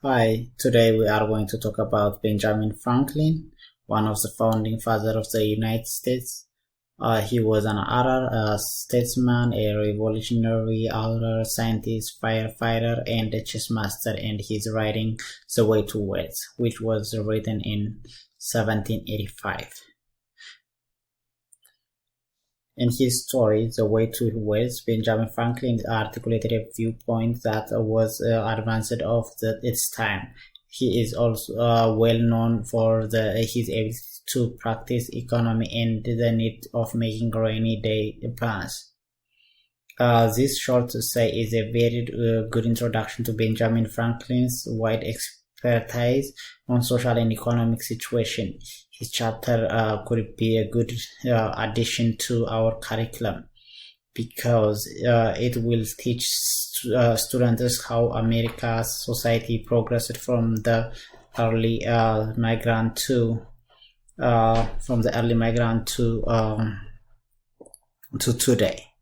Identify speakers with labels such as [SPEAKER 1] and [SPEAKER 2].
[SPEAKER 1] Hi, today we are going to talk about Benjamin Franklin, one of the founding fathers of the United States. He was an author, a statesman, a revolutionary, author, scientist, firefighter, and a chess master, and his writing The Way to Wealth, which was written in 1785. In his story, The Way to Wealth, Benjamin Franklin articulated a viewpoint that was advanced of its time. He is also well known for his ability to practice economy and the need of making rainy day plans. This short essay is a very good introduction to Benjamin Franklin's wide expertise on social and economic situation. His chapter could be a good addition to our curriculum because it will teach students how America's society progressed from the early migrant to to today.